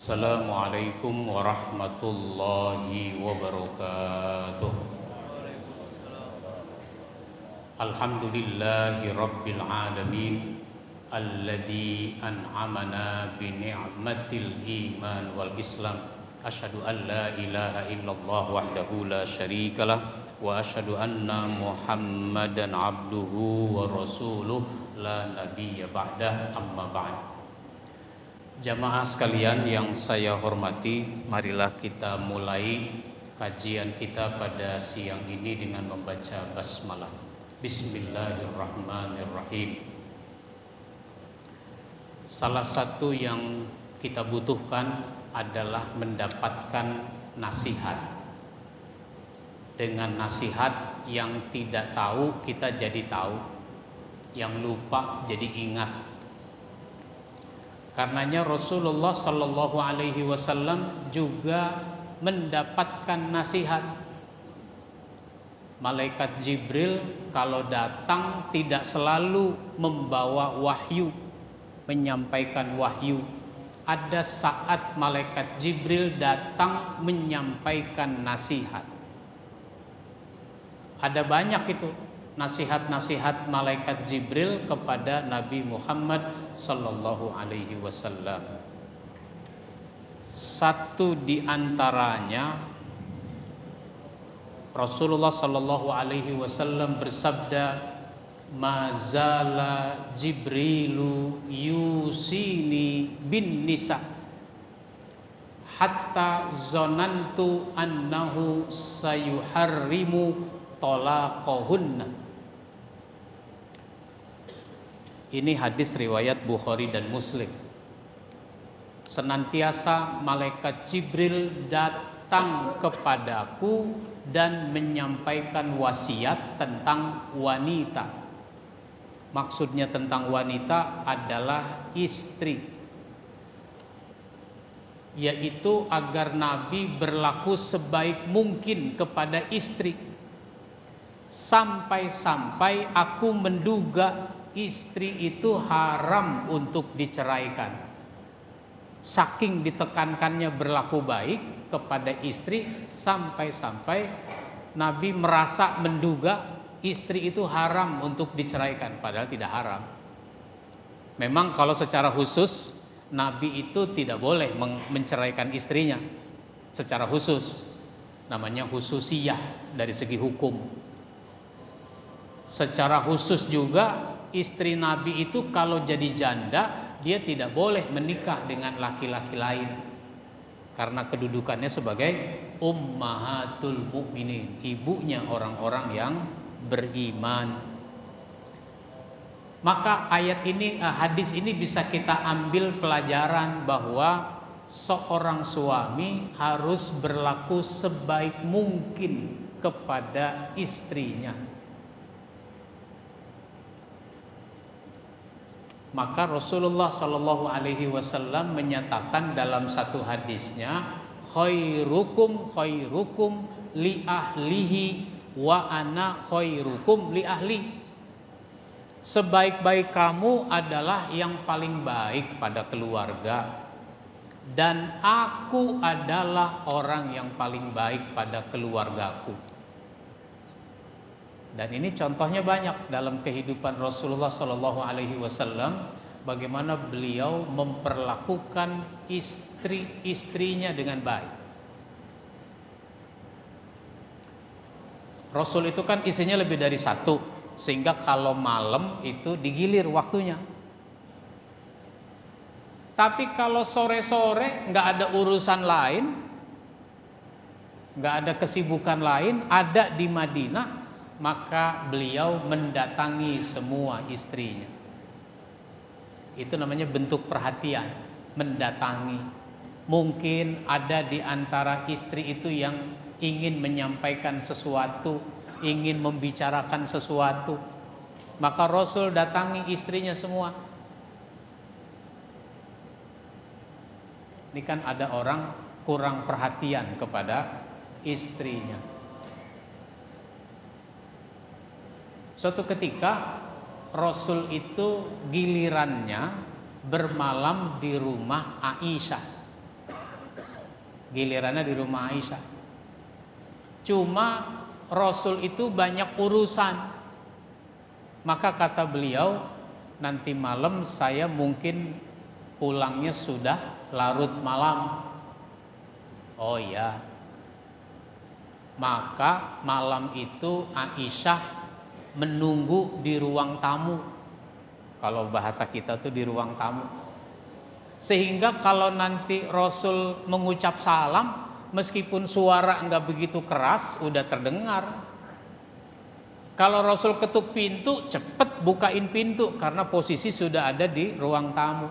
Assalamualaikum warahmatullahi wabarakatuh. Alhamdulillahi rabbil alamin alladzi an'amana bi ni'matil iman wal islam. Asyhadu an la ilaha illallah wahdahu la syarikalah wa asyhadu anna Muhammadan abduhu wa rasuluh la nabiyya ba'dah, amma ba'd. Jamaah sekalian yang saya hormati, marilah kita mulai kajian kita pada siang ini dengan membaca basmalah. Bismillahirrahmanirrahim. Salah satu yang kita butuhkan adalah mendapatkan nasihat. Dengan nasihat yang tidak tahu kita jadi tahu, yang lupa jadi ingat. Karenanya Rasulullah Sallallahu Alaihi Wasallam juga mendapatkan nasihat. Malaikat Jibril kalau datang tidak selalu membawa wahyu, menyampaikan wahyu. Ada saat malaikat Jibril datang menyampaikan nasihat. Ada banyak itu nasihat-nasihat malaikat Jibril kepada Nabi Muhammad sallallahu alaihi wasallam. Satu di antaranya Rasulullah sallallahu alaihi wasallam bersabda, "Mazala Jibrilu yusini bin nisa hatta zonantu annahu sayuharrimu talaqahunna." Ini hadis riwayat Bukhari dan Muslim. Senantiasa malaikat Jibril datang kepadaku dan menyampaikan wasiat tentang wanita. Maksudnya tentang wanita adalah istri, yaitu agar Nabi berlaku sebaik mungkin kepada istri. Sampai-sampai aku menduga istri itu haram untuk diceraikan. Saking ditekankannya berlaku baik kepada istri, sampai-sampai Nabi merasa menduga istri itu haram untuk diceraikan, padahal tidak haram. Memang kalau secara khusus Nabi itu tidak boleh menceraikan istrinya secara khusus, namanya khususiyah dari segi hukum. Secara khusus juga istri Nabi itu kalau jadi janda, dia tidak boleh menikah dengan laki-laki lain karena kedudukannya sebagai ummahatul mukminin, ibunya orang-orang yang beriman. Maka ayat ini, hadis ini bisa kita ambil pelajaran bahwa seorang suami harus berlaku sebaik mungkin kepada istrinya. Maka Rasulullah Sallallahu Alaihi Wasallam menyatakan dalam satu hadisnya, khairukum khairukum li ahlihi wa ana khairukum li ahli. Sebaik-baik kamu adalah yang paling baik pada keluarga, dan aku adalah orang yang paling baik pada keluargaku. Dan ini contohnya banyak dalam kehidupan Rasulullah Sallallahu Alaihi Wasallam, bagaimana beliau memperlakukan istri-istrinya dengan baik. Rasul itu kan istrinya lebih dari satu, sehingga kalau malam itu digilir waktunya. Tapi kalau sore-sore nggak ada urusan lain, nggak ada kesibukan lain, ada di Madinah, maka beliau mendatangi semua istrinya. Itu namanya bentuk perhatian, mendatangi. Mungkin ada di antara istri itu yang ingin menyampaikan sesuatu, ingin membicarakan sesuatu, maka Rasul datangi istrinya semua. Ini kan ada orang kurang perhatian kepada istrinya. Suatu ketika Rasul itu gilirannya bermalam di rumah Aisyah. gilirannya di rumah Aisyah. Cuma Rasul itu banyak urusan, maka kata beliau, nanti malam saya mungkin pulangnya sudah larut malam. Oh iya, maka malam itu Aisyah menunggu di ruang tamu. Kalau bahasa kita tuh di ruang tamu. Sehingga kalau nanti Rasul mengucap salam, meskipun suara enggak begitu keras, udah terdengar. Kalau Rasul ketuk pintu, cepet bukain pintu karena posisi sudah ada di ruang tamu.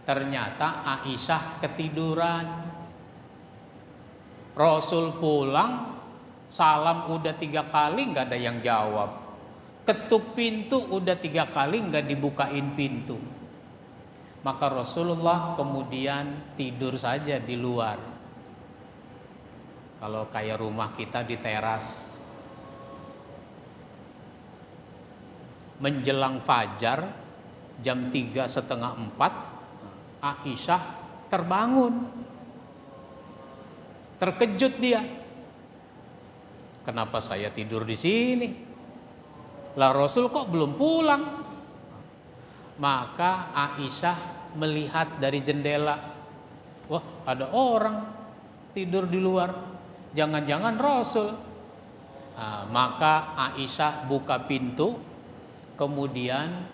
Ternyata Aisyah ketiduran. Rasul pulang, salam udah 3 kali nggak ada yang jawab. Ketuk pintu udah 3 kali nggak dibukain pintu. Maka Rasulullah kemudian tidur saja di luar. Kalau kayak rumah kita di teras. Menjelang fajar jam 3:30 Aisyah terbangun. Terkejut dia. Kenapa saya tidur di sini? Lah Rasul kok belum pulang? Maka Aisyah melihat dari jendela. Wah, ada orang tidur di luar. Jangan-jangan Rasul. Nah, maka Aisyah buka pintu. Kemudian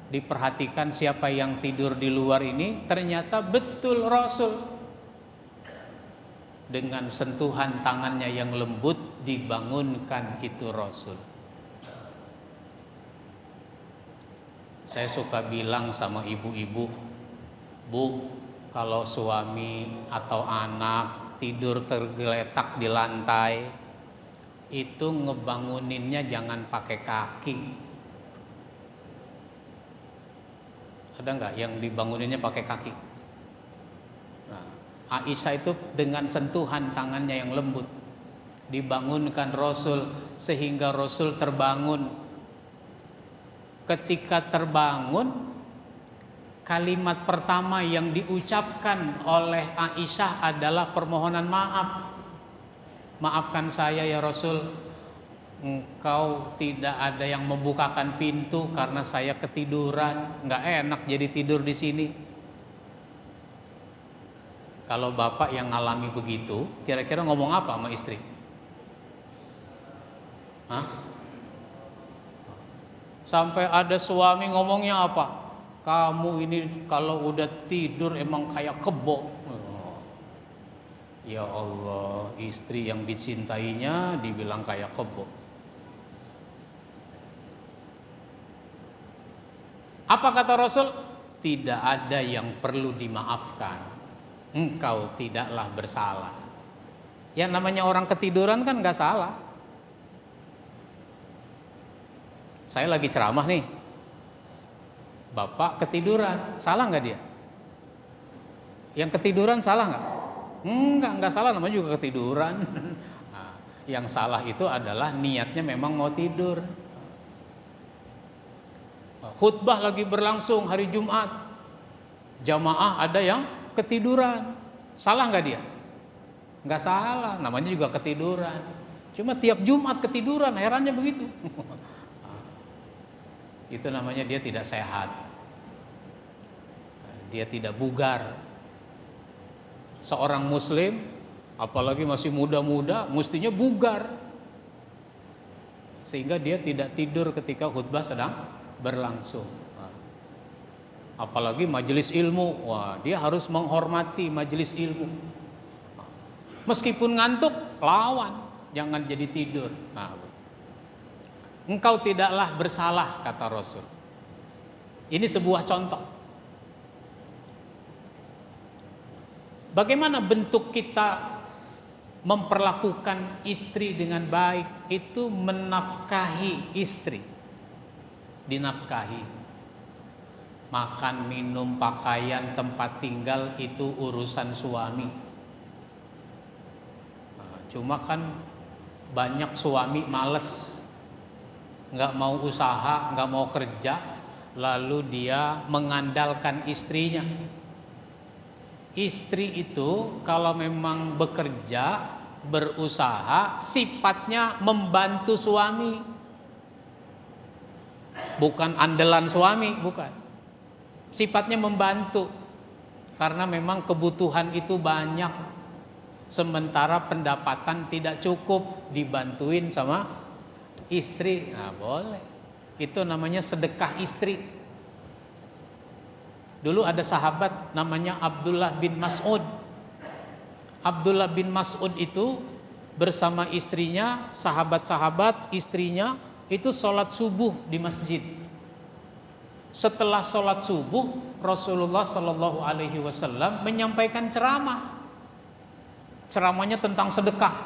diperhatikan siapa yang tidur di luar ini. Ternyata betul Rasul. Dengan sentuhan tangannya yang lembut dibangunkan itu Rasul. Saya suka bilang sama ibu-ibu, Bu, kalau suami atau anak tidur tergeletak di lantai, itu ngebanguninnya jangan pakai kaki. Ada nggak yang dibanguninnya pakai kaki? Nah, Aisyah itu dengan sentuhan tangannya yang lembut dibangunkan Rasul sehingga Rasul terbangun. Ketika terbangun, kalimat pertama yang diucapkan oleh Aisyah adalah permohonan maaf. Maafkan saya ya Rasul, engkau tidak ada yang membukakan pintu karena saya ketiduran, nggak enak jadi tidur di sini. Kalau bapak yang ngalami begitu, kira-kira ngomong apa sama istri? Hah? Sampai ada suami ngomongnya apa? Kamu ini kalau udah tidur emang kayak kebo. Ya Allah, istri yang dicintainya dibilang kayak kebo. Apa kata Rasul? Tidak ada yang perlu dimaafkan. Engkau tidaklah bersalah. Yang namanya orang ketiduran kan gak salah. Saya lagi ceramah nih, bapak ketiduran, salah gak dia? Yang ketiduran salah gak? Enggak salah, namanya juga ketiduran. Nah, yang salah itu adalah niatnya memang mau tidur. Khutbah lagi berlangsung hari Jumat, jamaah ada yang ketiduran, salah nggak dia? Nggak salah, namanya juga ketiduran. Cuma tiap Jumat ketiduran, herannya begitu. Itu namanya dia tidak sehat, dia tidak bugar. Seorang Muslim, apalagi masih muda-muda, mestinya bugar, sehingga dia tidak tidur ketika khutbah sedang berlangsung. Apalagi majelis ilmu, wah dia harus menghormati majelis ilmu. Meskipun ngantuk, lawan, jangan jadi tidur. Nah, engkau tidaklah bersalah, kata Rasul. Ini sebuah contoh. Bagaimana bentuk kita memperlakukan istri dengan baik? Itu menafkahi istri. Dinafkahi. Makan, minum, pakaian, tempat tinggal itu urusan suami. Nah, cuma kan banyak suami males, nggak mau usaha, nggak mau kerja, lalu dia mengandalkan istrinya. Istri itu kalau memang bekerja, berusaha, sifatnya membantu suami, bukan andalan suami, bukan. Sifatnya membantu, karena memang kebutuhan itu banyak, sementara pendapatan tidak cukup, dibantuin sama istri. Nah, boleh. Itu namanya sedekah istri. Dulu ada sahabat namanya Abdullah bin Mas'ud. Abdullah bin Mas'ud itu bersama istrinya, sahabat-sahabat istrinya itu sholat subuh di masjid. Setelah sholat subuh, Rasulullah Shallallahu Alaihi Wasallam menyampaikan ceramah. Ceramahnya tentang sedekah.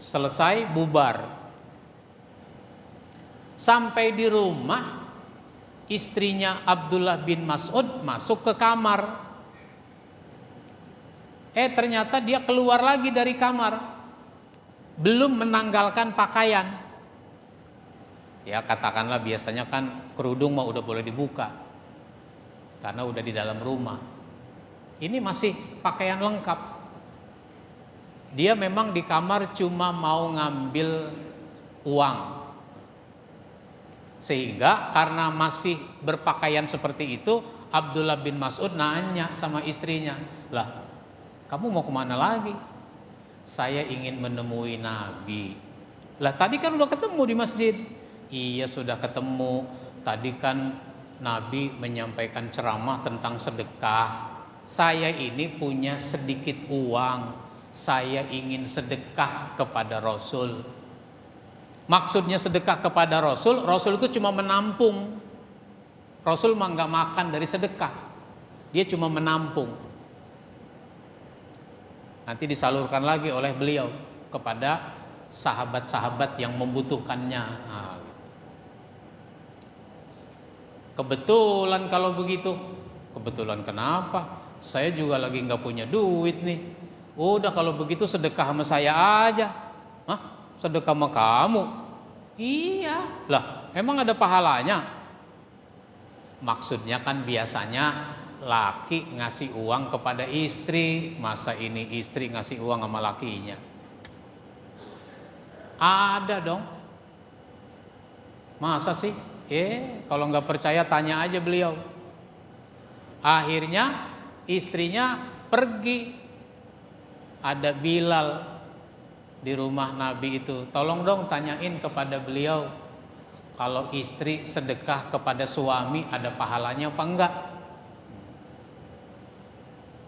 Selesai, bubar. Sampai di rumah, istrinya Abdullah bin Mas'ud masuk ke kamar. Ternyata dia keluar lagi dari kamar, belum menanggalkan pakaian. Ya katakanlah biasanya kan kerudung mah udah boleh dibuka, karena udah di dalam rumah. Ini masih pakaian lengkap. Dia memang di kamar cuma mau ngambil uang. Sehingga karena masih berpakaian seperti itu, Abdullah bin Mas'ud nanya sama istrinya, "Lah, kamu mau kemana lagi?" "Saya ingin menemui Nabi." "Lah tadi kan udah ketemu di masjid." "Iya sudah ketemu. Tadi kan Nabi menyampaikan ceramah tentang sedekah. Saya ini punya sedikit uang. Saya ingin sedekah kepada Rasul." Maksudnya sedekah kepada Rasul, Rasul itu cuma menampung. Rasul mah nggak makan dari sedekah. Dia cuma menampung. Nanti disalurkan lagi oleh beliau kepada sahabat-sahabat yang membutuhkannya. Nah, kebetulan kalau begitu. Kebetulan kenapa? Saya juga lagi nggak punya duit nih. Udah kalau begitu sedekah sama saya aja. Hah? Sedekah sama kamu? Iya. Lah, emang ada pahalanya? Maksudnya kan biasanya laki ngasih uang kepada istri, masa ini istri ngasih uang sama lakinya? Ada dong. Masa sih? Kalau nggak percaya tanya aja beliau. Akhirnya istrinya pergi. Ada Bilal di rumah Nabi itu. Tolong dong tanyain kepada beliau, kalau istri sedekah kepada suami ada pahalanya apa enggak?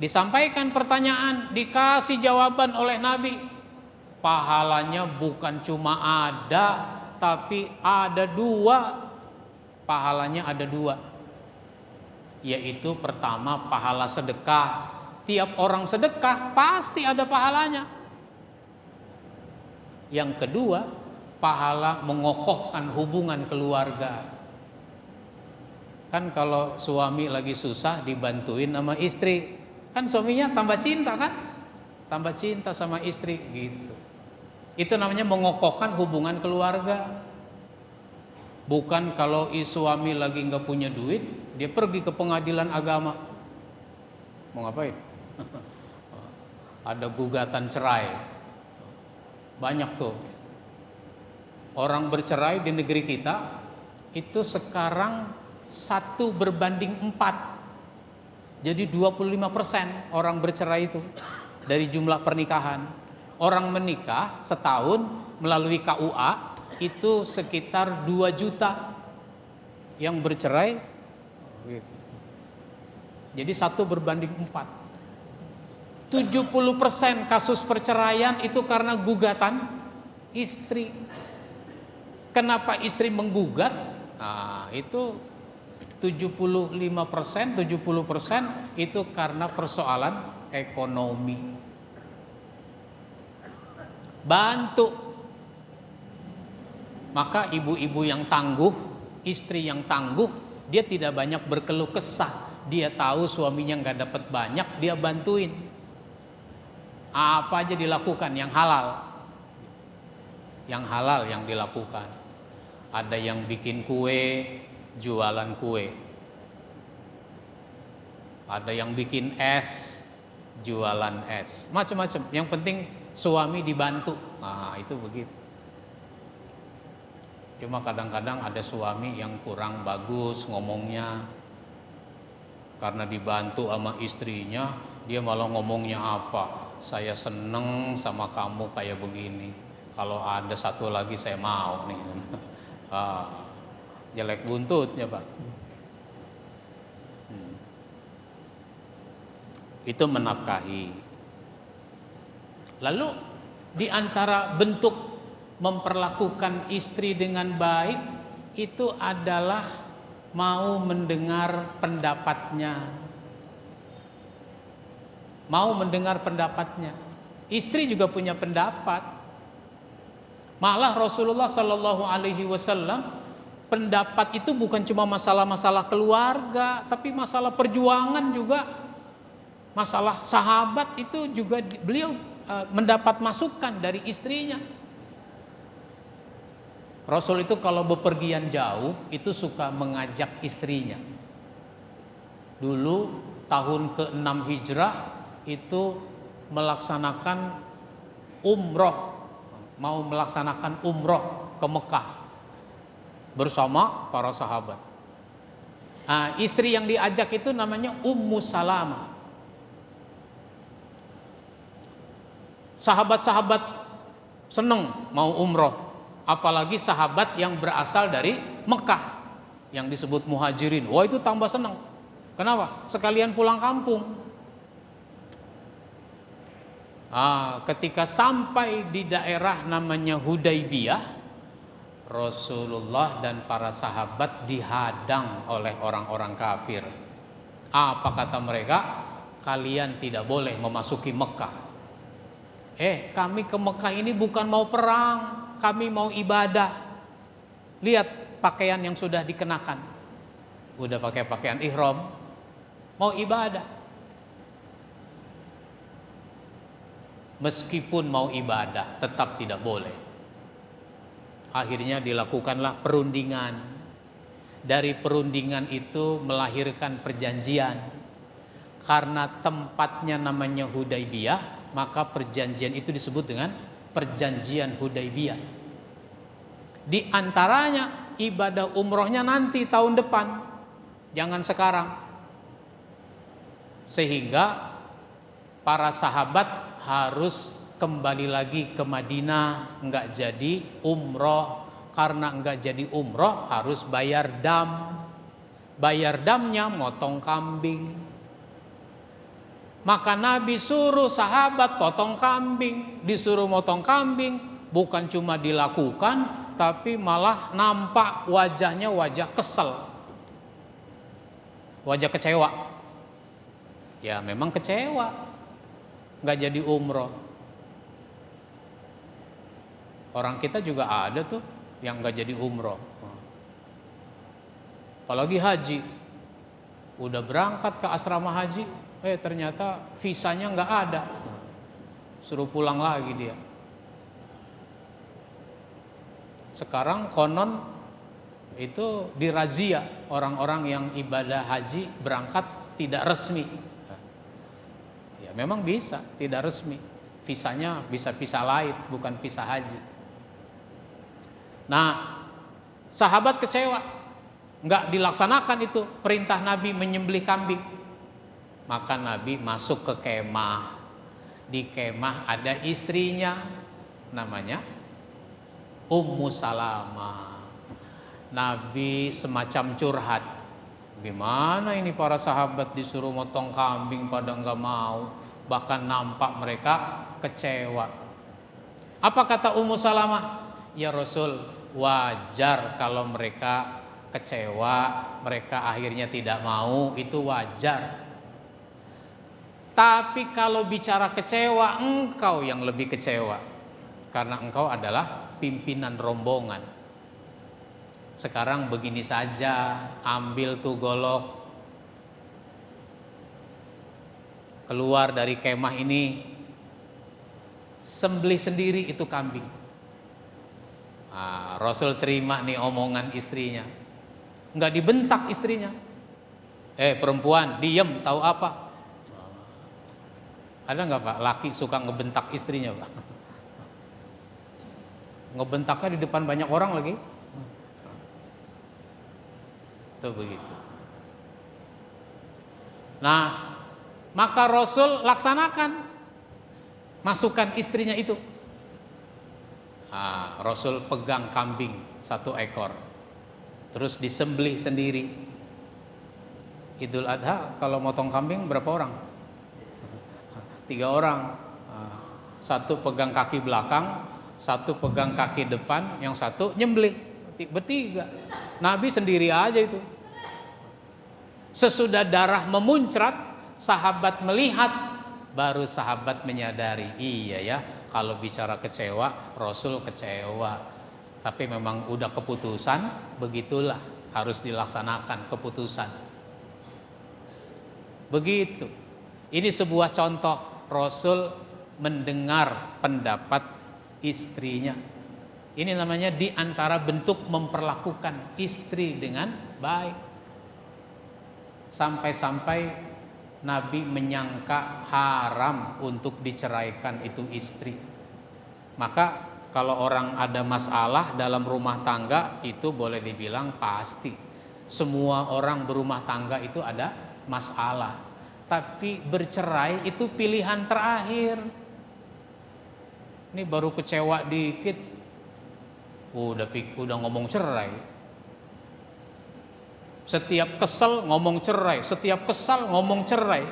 Disampaikan pertanyaan, dikasih jawaban oleh Nabi. Pahalanya bukan cuma ada, tapi ada dua. Pahalanya ada dua. Yaitu pertama pahala sedekah. Tiap orang sedekah pasti ada pahalanya. Yang kedua, pahala mengokohkan hubungan keluarga. Kan kalau suami lagi susah dibantuin sama istri, kan suaminya tambah cinta kan? Tambah cinta sama istri gitu. Itu namanya mengokohkan hubungan keluarga. Bukan kalau suami lagi nggak punya duit, dia pergi ke pengadilan agama. Mau ngapain? Ada gugatan cerai. Banyak tuh orang bercerai di negeri kita itu sekarang 1:4. Jadi 25% orang bercerai itu dari jumlah pernikahan. Orang menikah setahun melalui KUA itu sekitar 2 juta yang bercerai. Jadi 1:4. 70% kasus perceraian itu karena gugatan istri. Kenapa istri menggugat? Nah, itu 70% itu karena persoalan ekonomi. Bantu. Maka ibu-ibu yang tangguh, istri yang tangguh, dia tidak banyak berkeluh kesah. Dia tahu suaminya nggak dapat banyak, dia bantuin. Apa aja dilakukan yang halal. Yang halal yang dilakukan. Ada yang bikin kue, jualan kue. ada yang bikin es, jualan es, macam-macam. Yang penting suami dibantu. Nah, itu begitu. Cuma kadang-kadang ada suami yang kurang bagus ngomongnya, karena dibantu sama istrinya, dia malah ngomongnya apa? Saya seneng sama kamu kayak begini. Kalau ada satu lagi saya mau nih. Jelek buntutnya, Pak. Itu menafkahi. Lalu di antara bentuk memperlakukan istri dengan baik itu adalah mau mendengar pendapatnya. Mau mendengar pendapatnya. Istri juga punya pendapat. Malah Rasulullah Shallallahu Alaihi Wasallam, pendapat itu bukan cuma masalah-masalah keluarga, tapi masalah perjuangan juga, masalah sahabat itu juga beliau mendapat masukan dari istrinya. Rasul itu kalau bepergian jauh itu suka mengajak istrinya. Dulu tahun ke-6 Hijrah itu melaksanakan umroh, mau melaksanakan umroh ke Mekah bersama para sahabat. Nah, istri yang diajak itu namanya Ummu Salamah. Sahabat-sahabat seneng mau umroh, apalagi sahabat yang berasal dari Mekah yang disebut muhajirin. Wah, itu tambah seneng. Kenapa? Sekalian pulang kampung. Ketika sampai di daerah namanya Hudaybiyah, Rasulullah dan para sahabat dihadang oleh orang-orang kafir. Apa kata mereka? Kalian tidak boleh memasuki Mekah. Kami ke Mekah ini bukan mau perang, kami mau ibadah. Lihat pakaian yang sudah dikenakan. Udah pakai pakaian ihram, mau ibadah. Meskipun mau ibadah, tetap tidak boleh. Akhirnya dilakukanlah perundingan. Dari perundingan itu melahirkan perjanjian. Karena tempatnya namanya Hudaybiyah, maka perjanjian itu disebut dengan perjanjian Hudaybiyah. Di antaranya ibadah umrohnya nanti tahun depan, jangan sekarang. Sehingga para sahabat harus kembali lagi ke Madinah, enggak jadi umroh. Karena enggak jadi umroh harus bayar dam. Bayar damnya motong kambing. Maka Nabi suruh sahabat potong kambing. Disuruh motong kambing, bukan cuma dilakukan, tapi malah nampak wajahnya wajah kesel, wajah kecewa. Ya memang kecewa, nggak jadi umroh. Orang kita juga ada tuh yang nggak jadi umroh. Apalagi haji, udah berangkat ke asrama haji, ternyata visanya nggak ada, suruh pulang lagi dia. Sekarang konon itu dirazia orang-orang yang ibadah haji berangkat tidak resmi. Ya memang bisa tidak resmi, visanya bisa visa lain, bukan visa haji. Nah, sahabat kecewa, nggak dilaksanakan itu perintah Nabi menyembelih kambing. Maka Nabi masuk ke kemah. Di kemah ada istrinya, namanya Ummu Salamah. Nabi semacam curhat, gimana ini para sahabat disuruh motong kambing pada nggak mau, bahkan nampak mereka kecewa. Apa kata Ummu Salamah? Ya Rasul, wajar kalau mereka kecewa, mereka akhirnya tidak mau, itu wajar. Tapi kalau bicara kecewa, engkau yang lebih kecewa, karena engkau adalah pimpinan rombongan. Sekarang begini saja, ambil tuh golok, keluar dari kemah ini, sembelih sendiri itu kambing. Rasul terima nih omongan istrinya, nggak dibentak istrinya. Perempuan, diem, tahu apa? Ada nggak Pak, laki suka ngebentak istrinya Pak? Ngebentaknya di depan banyak orang lagi. Itu begitu. Nah, maka Rasul laksanakan, masukkan istrinya itu. Rasul pegang kambing 1 ekor, terus disembelih sendiri. Idul Adha kalau motong kambing berapa orang? 3 orang. 1 pegang kaki belakang, 1 pegang kaki depan, yang 1 nyembelih. Bertiga. Nabi sendiri aja itu. Sesudah darah memuncrat, sahabat melihat, baru sahabat menyadari, iya ya, kalau bicara kecewa, Rasul kecewa. Tapi memang udah keputusan, begitulah, harus dilaksanakan keputusan. Begitu. Ini sebuah contoh Rasul mendengar pendapat istrinya. Ini namanya di antara bentuk memperlakukan istri dengan baik. Sampai-sampai Nabi menyangka haram untuk diceraikan itu istri. Maka kalau orang ada masalah dalam rumah tangga, itu boleh dibilang pasti. Semua orang berumah tangga itu ada masalah. Tapi bercerai itu pilihan terakhir. Ini baru kecewa dikit, udah ngomong cerai. Setiap kesel ngomong cerai, setiap kesal ngomong cerai.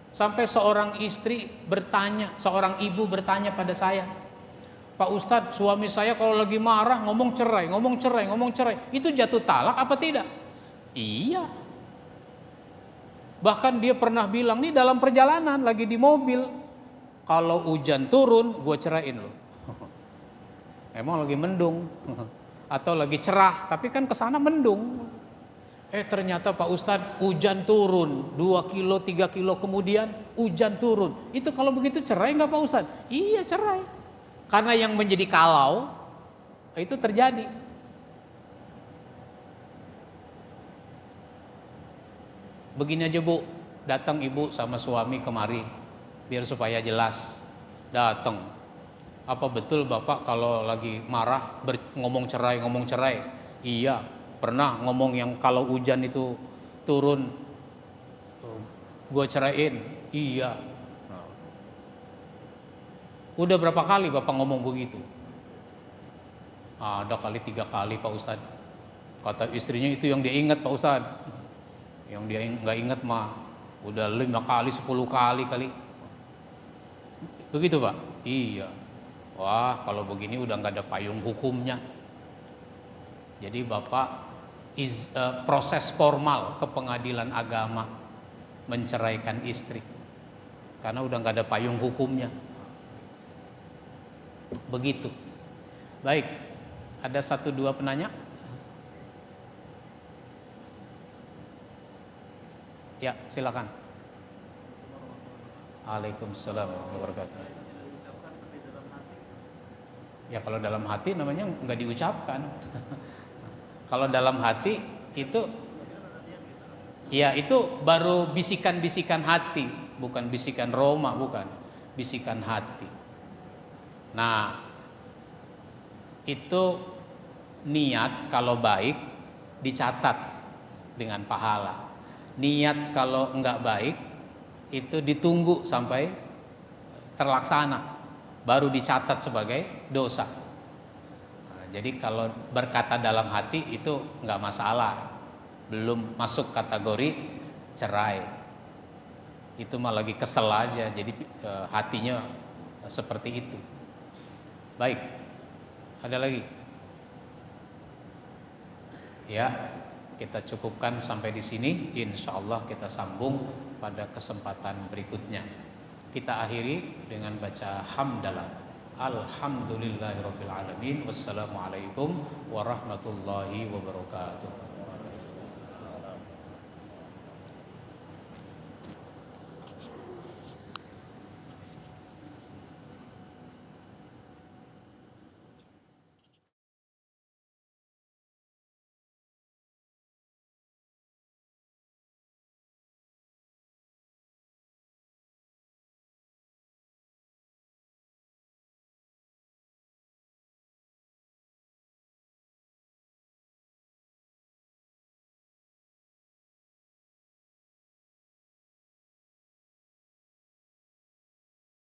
Sampai seorang istri bertanya, seorang ibu bertanya pada saya, Pak Ustadz, suami saya kalau lagi marah ngomong cerai, ngomong cerai, ngomong cerai. Itu jatuh talak apa tidak? Iya. Bahkan dia pernah bilang, nih dalam perjalanan lagi di mobil, kalau hujan turun gue ceraiin lo. Emang lagi mendung atau lagi cerah, tapi kan kesana mendung. Ternyata Pak Ustadz hujan turun 2 kilo 3 kilo kemudian hujan turun. Itu kalau begitu cerai nggak Pak Ustadz? Iya cerai. Karena yang menjadi kalau itu terjadi. Begini aja Bu, datang ibu sama suami kemari biar supaya jelas. Datang. Apa betul Bapak kalau lagi marah ngomong cerai? Iya. Pernah ngomong yang kalau hujan itu turun gue ceraiin. Iya. Udah berapa kali Bapak ngomong begitu? Ada kali 3 kali Pak Ustadz. Kata istrinya itu yang dia ingat Pak Ustadz. Yang dia nggak ingat mah udah 5 kali 10 kali kali. Begitu Pak? Iya. Wah kalau begini udah nggak ada payung hukumnya. Jadi Bapak proses formal ke pengadilan agama menceraikan istri karena udah nggak ada payung hukumnya. Begitu. Baik, ada 1-2 penanya? Ya, silakan. Waalaikumsalam warahmatullahi wabarakatuh. Ya kalau dalam hati namanya nggak diucapkan. Kalau dalam hati itu, ya itu baru bisikan-bisikan hati, bukan bisikan Roma, bukan bisikan hati. Nah, itu niat kalau baik dicatat dengan pahala. Niat kalau enggak baik itu ditunggu sampai terlaksana, baru dicatat sebagai dosa. Jadi kalau berkata dalam hati itu nggak masalah, belum masuk kategori cerai. Itu mah lagi kesel aja, jadi hatinya seperti itu. Baik, ada lagi? Ya, kita cukupkan sampai di sini. Insya Allah kita sambung pada kesempatan berikutnya. Kita akhiri dengan baca hamdalah. Alhamdulillahirabbil alamin. Wassalamualaikum warahmatullahi wabarakatuh.